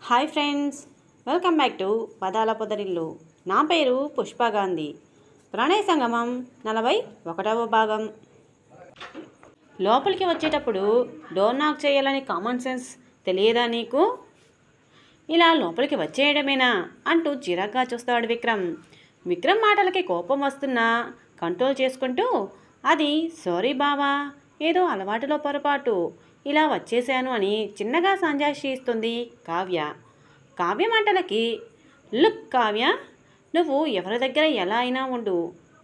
Hi friends, welcome back to పదాల పొదరిల్లు. నా పేరు పుష్ప గాంధీ. ప్రణయ సంగమం 41వ భాగం. లోపలికి వచ్చేటప్పుడు డోర్ నాక్ చేయాలని కామన్ సెన్స్ తెలియదా నీకు? ఇలా లోపలికి వచ్చేయడమేనా అంటూ చిరాగ్గా చూస్తాడు విక్రమ్. విక్రమ్ మాటలకి కోపం వస్తున్నా కంట్రోల్ చేసుకుంటూ, అది సారీ బావా, ఏదో అలవాటులో పొరపాటు, ఇలా వచ్చేసాను అని చిన్నగా సంజాయిషి ఇస్తుంది కావ్య. కావ్య మాటలకి, లుక్ కావ్య, నువ్వు ఎవరి దగ్గర ఎలా అయినా ఉండు,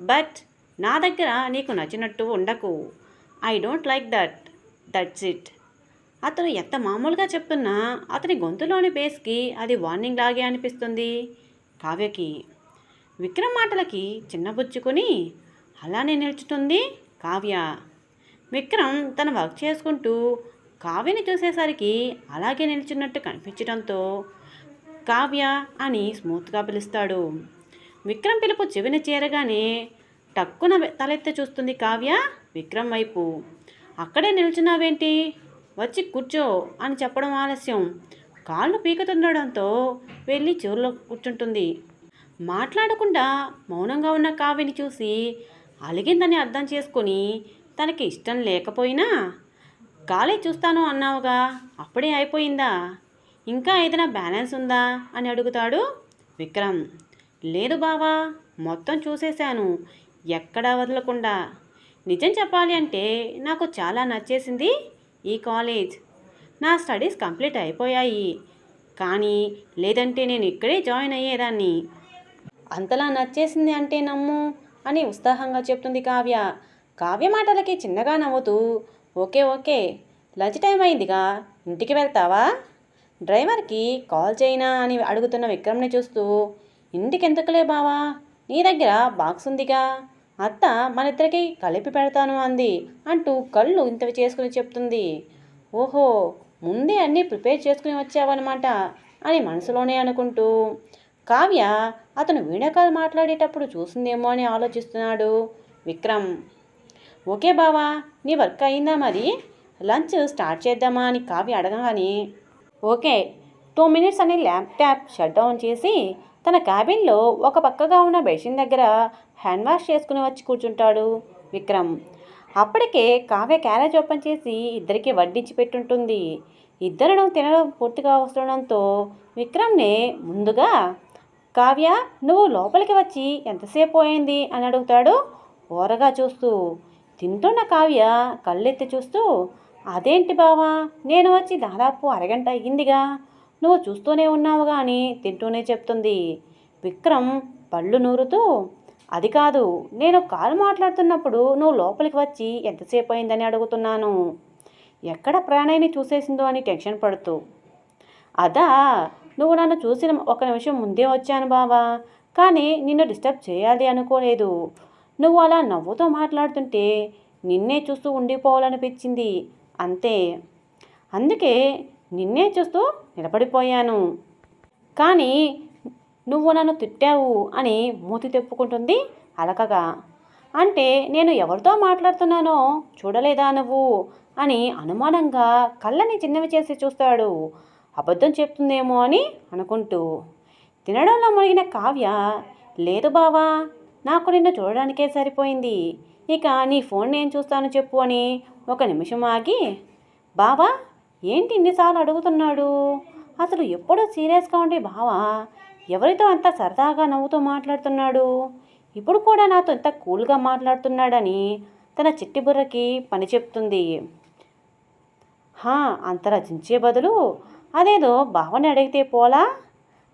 బట్ నా దగ్గర నీకు నచ్చినట్టు ఉండకు. I don't like that's it. అతను ఎంత మామూలుగా చెప్తున్నా అతని గొంతులోని బేస్కి అది వార్నింగ్ లాగే అనిపిస్తుంది కావ్యకి. విక్రమ్ మాటలకి చిన్నబుచ్చుకొని అలానే నిల్చుతుంది కావ్య. విక్రమ్ తన వర్క్ చేసుకుంటూ కావ్యని చూసేసరికి అలాగే నిల్చున్నట్టు కనిపించడంతో కావ్య అని స్మూత్గా పిలుస్తాడు. విక్రమ్ పిలుపు చెవిని చేరగానే టక్కున తలెత్తి చూస్తుంది కావ్య విక్రమ్ వైపు. అక్కడే నిల్చున్నావేంటి, వచ్చి కూర్చో అని చెప్పడం ఆలస్యం. కాళ్ళు పీకుతుండడంతో వెళ్ళి చెవుల్లో కూర్చుంటుంది. మాట్లాడకుండా మౌనంగా ఉన్న కావ్యని చూసి అలిగిందని అర్థం చేసుకొని, తనకి ఇష్టం లేకపోయినా కాలేజ్ చూస్తాను అన్నావుగా, అప్పుడే అయిపోయిందా, ఇంకా ఏదైనా బ్యాలెన్స్ ఉందా అని అడుగుతాడు విక్రమ్. లేదు బావా, మొత్తం చూసేశాను, ఎక్కడా వదలకుండా. నిజం చెప్పాలి అంటే నాకు చాలా నచ్చేసింది ఈ కాలేజ్. నా స్టడీస్ కంప్లీట్ అయిపోయాయి, కానీ లేదంటే నేను ఇక్కడే జాయిన్ అయ్యేదాన్ని. అంతలా నచ్చేసింది అంటే నమ్ము అని ఉత్సాహంగా చెప్తుంది కావ్య. కావ్య మాటలకి చిన్నగా నవ్వుతూ, ఓకే ఓకే, లంచ్ టైం అయిందిగా, ఇంటికి వెళ్తావా, డ్రైవర్కి కాల్ చేయనా అని అడుగుతున్న విక్రమ్ని చూస్తూ, ఇంటికి ఎందుకులే బావా, నీ దగ్గర బాక్స్ ఉందిగా, అత్త మన ఇద్దరికి కలిపి పెడతాను అంది అంటూ కళ్ళు ఇంతవి చేసుకుని చెప్తుంది. ఓహో, ముందే అన్నీ ప్రిపేర్ చేసుకుని వచ్చావన్నమాట అని మనసులోనే అనుకుంటూ, కావ్య అతను వీడియో కాల్ మాట్లాడేటప్పుడు చూసిందేమో అని ఆలోచిస్తున్నాడు విక్రమ్. ఓకే బావా, నీ వర్క్ అయిందా, మరి లంచ్ స్టార్ట్ చేద్దామా అని కావ్య అడగగానే, ఓకే 2 minutes అని ల్యాప్టాప్ షట్ డౌన్ చేసి తన క్యాబిన్లో ఒక పక్కగా ఉన్న బెడ్షీట్ దగ్గర హ్యాండ్ వాష్ చేసుకుని వచ్చి కూర్చుంటాడు విక్రమ్. అప్పటికే కావ్య క్యారేజ్ ఓపెన్ చేసి ఇద్దరికి వడ్డించి పెట్టుంటుంది. ఇద్దరు తినడం పూర్తిగా వస్తుండడంతో విక్రమ్నే ముందుగా, కావ్య నువ్వు లోపలికి వచ్చి ఎంతసేపు అయింది అని అడుగుతాడు ఓరగా చూస్తూ. తింటున్న కావ్య కళ్ళెత్తి చూస్తూ, అదేంటి బావా, నేను వచ్చి దాదాపు అరగంట అయ్యిందిగా, నువ్వు చూస్తూనే ఉన్నావుగా అని తింటూనే చెప్తుంది. విక్రమ్ పళ్ళు నూరుతూ, అది కాదు, నేను కాల్ మాట్లాడుతున్నప్పుడు నువ్వు లోపలికి వచ్చి ఎంతసేపు అయిందని అడుగుతున్నాను. ఎక్కడ ప్రాణాయిని చూసేసిందో అని టెన్షన్ పడుతూ. అదా, నువ్వు నన్ను చూసిన 1 నిమిషం ముందే వచ్చాను బావా, కానీ నిన్ను డిస్టర్బ్ చేయాలి అనుకోలేదు. నువ్వు అలా నవ్వుతూ మాట్లాడుతుంటే నిన్నే చూస్తూ ఉండిపోవాలనిపించింది అంతే, అందుకే నిన్నే చూస్తూ నిలబడిపోయాను. కానీ నువ్వు నన్ను తిట్టావు అని మూతి తెప్పుకుంటుంది అలకగా. అంటే నేను ఎవరితో మాట్లాడుతున్నానో చూడలేదా నువ్వు అని అనుమానంగా కళ్ళని చిన్నవి చేసి చూస్తాడు, అబద్ధం చెప్తుందేమో అని అనుకుంటూ. తినడంలో మునిగిన కావ్య, లేదు బావా, నాకు నిన్ను చూడడానికే సరిపోయింది, ఇక నీ ఫోన్ నేను చూస్తాను చెప్పు అని 1 నిమిషం ఆగి, బావా ఏంటి ఇన్నిసార్లు అడుగుతున్నాడు, అసలు ఎప్పుడూ సీరియస్గా ఉండే బావా ఎవరితో అంత సరదాగా నవ్వుతూ మాట్లాడుతున్నాడు, ఇప్పుడు కూడా నాతో ఎంత కూల్గా మాట్లాడుతున్నాడని తన చిట్టి బుర్రకి పని చెప్తుంది. అంత రచించే బదులు అదేదో బావని అడిగితే పోలా,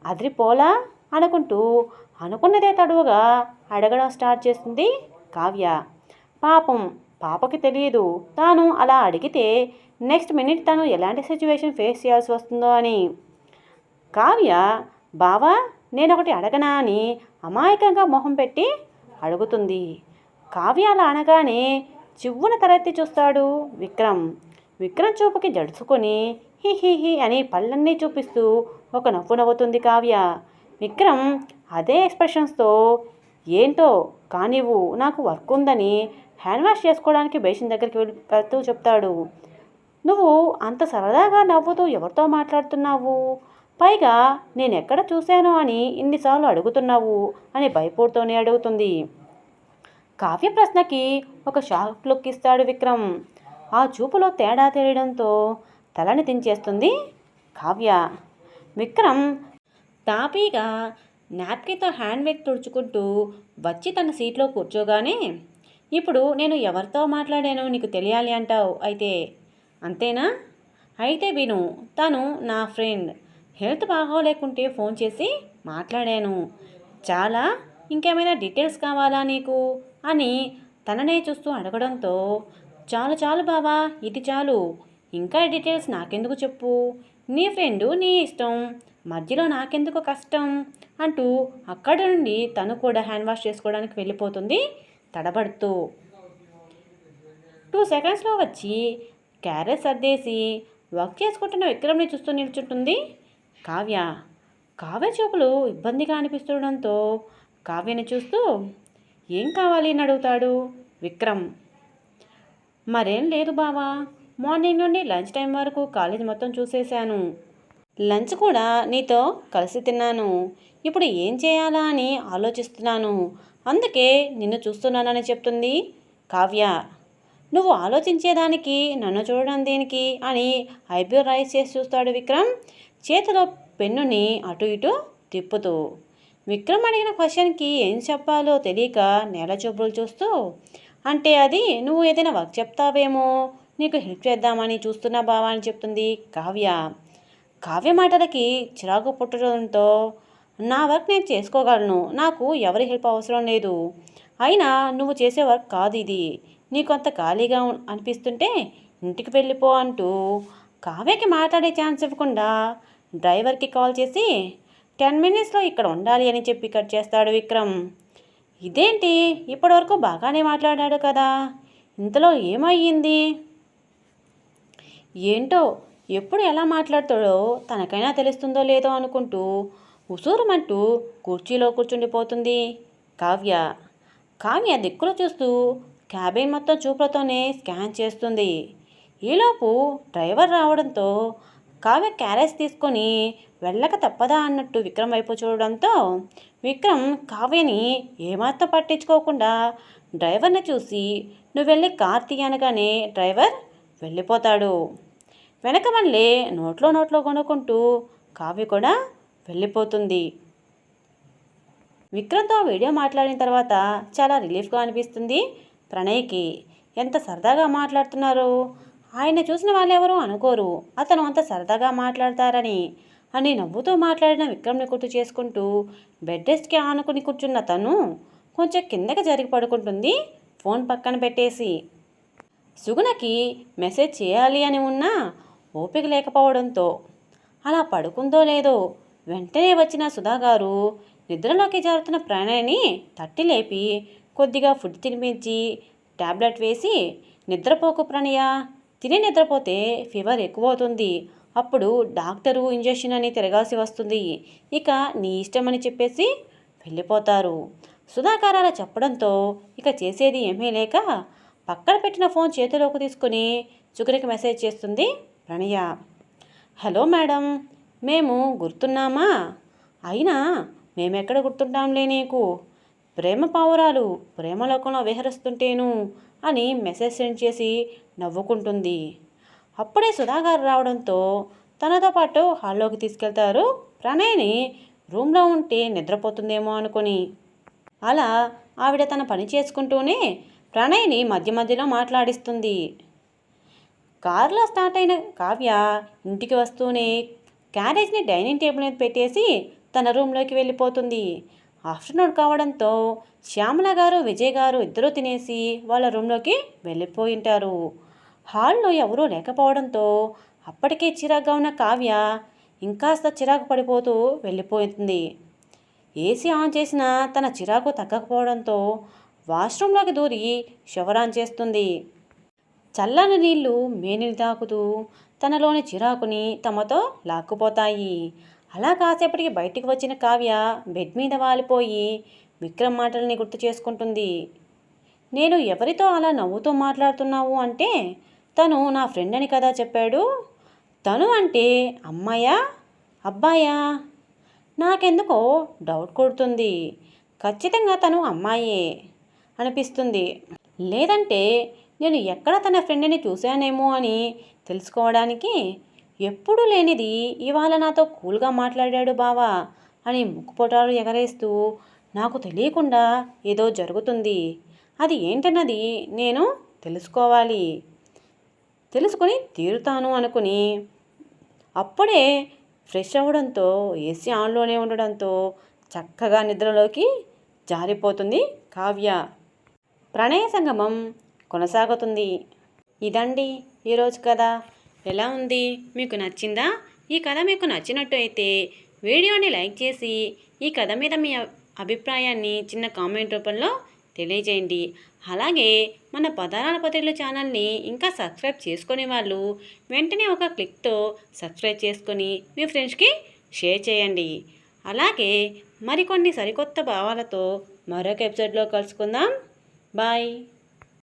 అదిరిపోలా అనుకుంటూ అనుకున్నదే తడువుగా అడగడం స్టార్ట్ చేస్తుంది కావ్య. పాపం పాపకి తెలియదు తాను అలా అడిగితే నెక్స్ట్ మినిట్ తను ఎలాంటి సిచ్యువేషన్ ఫేస్ చేయాల్సి వస్తుందో అని. కావ్య, బావా నేనొకటి అడగనా అని అమాయకంగా మొహం పెట్టి అడుగుతుంది. కావ్య అలా అనగానే చివ్వున తలెత్తి చూస్తాడు విక్రమ్. విక్రమ్ చూపుకి జడుచుకొని హి అని పళ్ళన్నీ చూపిస్తూ ఒక నవ్వు నవ్వుతుంది కావ్య. విక్రమ్ అదే ఎక్స్ప్రెషన్స్తో, ఏంటో కానివ్వు, నాకు వర్క్ ఉందని హ్యాండ్ వాష్ చేసుకోవడానికి బేసిన్ దగ్గరికి వెళ్తూ చెప్తాడు. నువ్వు అంత సరదాగా నవ్వుతూ ఎవరితో మాట్లాడుతున్నావు, పైగా నేనెక్కడ చూశాను అని ఇన్నిసార్లు అడుగుతున్నావు అని భయపడుతూనే అడుగుతుంది. కావ్య ప్రశ్నకి ఒక షాక్ లుక్ ఇస్తాడు విక్రమ్. ఆ చూపులో తేడా తెలియడంతో తలని దించేస్తుంది కావ్య. విక్రమ్ తాపీగా నాప్కిన్తో హ్యాండ్ బ్యాగ్ తుడుచుకుంటూ వచ్చి తన సీట్లో కూర్చోగానే, ఇప్పుడు నేను ఎవరితో మాట్లాడానో నీకు తెలియాలి అంటావు అయితే, అంతేనా? అయితే విను, తను నా ఫ్రెండ్. హెల్త్ బాగోలేకుంటే ఫోన్ చేసి మాట్లాడాను. చాలా, ఇంకేమైనా డీటెయిల్స్ కావాలా నీకు అని తననే చూస్తూ అడగడంతో, చాలు చాలు బావా, ఇది చాలు, ఇంకా డీటెయిల్స్ నాకెందుకు చెప్పు, నీ ఫ్రెండు నీ ఇష్టం, మధ్యలో నాకెందుకు కష్టం అంటూ అక్కడి నుండి తను కూడా హ్యాండ్ వాష్ చేసుకోవడానికి వెళ్ళిపోతుంది తడబడుతూ. 2 సెకండ్స్లో వచ్చి క్యారెట్ సర్దేసి వర్క్ చేసుకుంటున్న విక్రమ్ని చూస్తూ నిల్చుంటుంది కావ్య. కావ్య చూపులు ఇబ్బందిగా అనిపిస్తుండడంతో కావ్యని చూస్తూ, ఏం కావాలి అని అడుగుతాడు విక్రమ్. మరేం లేదు బావా, మార్నింగ్ నుండి లంచ్ టైం వరకు కాలేజ్ మొత్తం చూసేశాను. లంచ్ కూడా నీతో కలిసి తిన్నాను. ఇప్పుడు ఏం చేయాలా అని ఆలోచిస్తున్నాను. అందుకే నిన్ను చూస్తున్నానని చెప్తుంది కావ్య. నువ్వు ఆలోచించేదానికి నన్ను చూడడం దేనికి అని ఐబ్రో రైస్ చేసి చూస్తాడు విక్రమ్, చేతిలో పెన్నుని అటు ఇటు తిప్పుతూ. విక్రమ్ అడిగిన క్వశ్చన్కి ఏం చెప్పాలో తెలియక నేల చూపులు చూస్తూ, అంటే అది నువ్వు ఏదైనా వర్క్ చెప్తావేమో, నీకు హెల్ప్ చేద్దామని చూస్తున్నా బావా అని చెప్తుంది కావ్య. కావ్య మాటలకి చిరాకు పుట్టడంతో, నా వర్క్ నేను చేసుకోగలను, నాకు ఎవరి హెల్ప్ అవసరం లేదు, అయినా నువ్వు చేసే వర్క్ కాదు ఇది, నీకు అంత ఖాళీగా అనిపిస్తుంటే ఇంటికి వెళ్ళిపో అంటూ కావ్యకి మాట్లాడే ఛాన్స్ ఇవ్వకుండా డ్రైవర్కి కాల్ చేసి 10 మినిట్స్లో ఇక్కడ ఉండాలి అని చెప్పి కట్ చేస్తాడు విక్రమ్. ఇదేంటి, ఇప్పటివరకు బాగానే మాట్లాడాడు కదా, ఇంతలో ఏమయ్యింది ఏంటో, ఎప్పుడు ఎలా మాట్లాడతాడో తనకైనా తెలుస్తుందో లేదో అనుకుంటూ ఉసూరుమంటూ కుర్చీలో కూర్చుండిపోతుంది కావ్య. కావ్య దిక్కులు చూస్తూ క్యాబిన్ మొత్తం చూపులతోనే స్కాన్ చేస్తుంది. ఈలోపు డ్రైవర్ రావడంతో కావ్య క్యారేజ్ తీసుకొని వెళ్ళక తప్పదా అన్నట్టు విక్రమ్ వైపు చూడడంతో విక్రమ్ కావ్యని ఏమాత్రం పట్టించుకోకుండా డ్రైవర్ని చూసి, నువ్వు వెళ్ళి కార్ తీయనగానే డ్రైవర్ వెళ్ళిపోతాడు. వెనక మళ్ళీ నోట్లో కొనుక్కుంటూ కావ్య కూడా వెళ్ళిపోతుంది. విక్రమ్తో వీడియో మాట్లాడిన తర్వాత చాలా రిలీఫ్గా అనిపిస్తుంది ప్రణయ్కి. ఎంత సరదాగా మాట్లాడుతున్నారు, ఆయన చూసిన వాళ్ళెవరూ అనుకోరు అతను అంత సరదాగా మాట్లాడతారని అని నవ్వుతూ మాట్లాడిన విక్రమ్ని గుర్తు చేసుకుంటూ బెడ్ రెస్ట్కి ఆనుకుని కూర్చున్న తను కొంచెం కిందకి జరిగి పడుకుంటుంది ఫోన్ పక్కన పెట్టేసి. సుగుణకి మెసేజ్ చేయాలి అని ఉన్నా ఓపిక లేకపోవడంతో అలా పడుకుందో లేదో వెంటనే వచ్చిన సుధాగారు నిద్రలోకి జారుతున్న ప్రణయ్ని తట్టి లేపి కొద్దిగా ఫుడ్ తినిపించి టాబ్లెట్ వేసి, నిద్రపోకు ప్రణయ, తిని నిద్రపోతే ఫీవర్ ఎక్కువవుతుంది, అప్పుడు డాక్టరు ఇంజెక్షన్ అని తిరగాల్సి వస్తుంది, ఇక నీ ఇష్టమని చెప్పేసి వెళ్ళిపోతారు. సుధాకర్ అలా చెప్పడంతో ఇక చేసేది ఏమీ లేక పక్కన పెట్టిన ఫోన్ చేతిలోకి తీసుకుని సుగుణకి మెసేజ్ చేస్తుంది ప్రణయ. హలో మేడం, మేము గుర్తున్నామా? అయినా మేమెక్కడ గుర్తుంటాంలే నీకు, ప్రేమ పావురాలు ప్రేమలోకంలో విహరిస్తుంటేను అని మెసేజ్ సెండ్ చేసి నవ్వుకుంటుంది. అప్పుడే సుధాకర్ రావడంతో తనతో పాటు హాల్లోకి తీసుకెళ్తారు ప్రణయ్ని. రూమ్లో ఉంటే నిద్రపోతుందేమో అనుకుని. అలా ఆవిడ తన పని చేసుకుంటూనే ప్రణయ్ని మధ్య మధ్యలో మాట్లాడిస్తుంది. కారులో స్టార్ట్ అయిన కావ్య ఇంటికి వస్తూనే క్యారేజ్ని డైనింగ్ టేబుల్ మీద పెట్టేసి తన రూమ్లోకి వెళ్ళిపోతుంది. ఆఫ్టర్నూన్ కావడంతో శ్యామల గారు విజయ్ గారు ఇద్దరూ తినేసి వాళ్ళ రూమ్లోకి వెళ్ళిపోయింటారు. హాల్లో ఎవరూ లేకపోవడంతో అప్పటికే చిరాగ్గా ఉన్న కావ్య ఇంకాస్త చిరాకు పడిపోతూ వెళ్ళిపోతుంది. ఏసీ ఆన్ చేసినా తన చిరాకు తగ్గకపోవడంతో వాష్రూమ్లోకి దూరి షవర్ ఆన్ చేస్తుంది. చల్లని నీళ్లు మేనిని తాకుతూ తనలోని చిరాకుని తమతో లాక్కుపోతాయి. అలా కాసేపటికి బయటికి వచ్చిన కావ్య బెడ్ మీద వాలిపోయి విక్రమ్ మాటల్ని గుర్తు చేసుకుంటుంది. నేను ఎవరితో అలా నవ్వుతూ మాట్లాడుతున్నావు అంటే, తను నా ఫ్రెండ్ అని కదా చెప్పాడు, తను అంటే అమ్మాయా? అబ్బాయా? నాకెందుకో డౌట్ కొడుతుంది. ఖచ్చితంగా తను అమ్మాయే అనిపిస్తుంది. లేదంటే నేను ఎక్కడ తన ఫ్రెండ్ని చూశానేమో అని తెలుసుకోవడానికి ఎప్పుడూ లేనిది ఇవాళ నాతో కూల్గా మాట్లాడాడు బావా అని ముక్కుపోటాలు ఎగరేస్తూ నాకు తెలియకుండా ఏదో జరుగుతుంది. అది ఏంటన్నది నేను తెలుసుకోవాలి. తెలుసుకొని తీరుతాను అనుకుని అప్పుడే ఫ్రెష్ అవ్వడంతో ఏసీ ఆన్లోనే ఉండడంతో చక్కగా నిద్రలోకి జారిపోతుంది కావ్య. ప్రణయ సంగమం కొనసాగుతుంది. ఇదండి ఈరోజు కథ. ఎలా ఉంది? మీకు నచ్చిందా? ఈ కథ మీకు నచ్చినట్టు అయితే వీడియోని లైక్ చేసి ఈ కథ మీద మీ అభిప్రాయాన్ని చిన్న కామెంట్ రూపంలో తెలియజేయండి. అలాగే మన పదాల పత్రికల ఛానల్ని ఇంకా సబ్స్క్రైబ్ చేసుకునే వాళ్ళు వెంటనే ఒక క్లిక్తో సబ్స్క్రైబ్ చేసుకొని మీ ఫ్రెండ్స్కి షేర్ చేయండి. అలాగే మరికొన్ని సరికొత్త భావాలతో మరొక ఎపిసోడ్లో కలుసుకుందాం. బాయ్.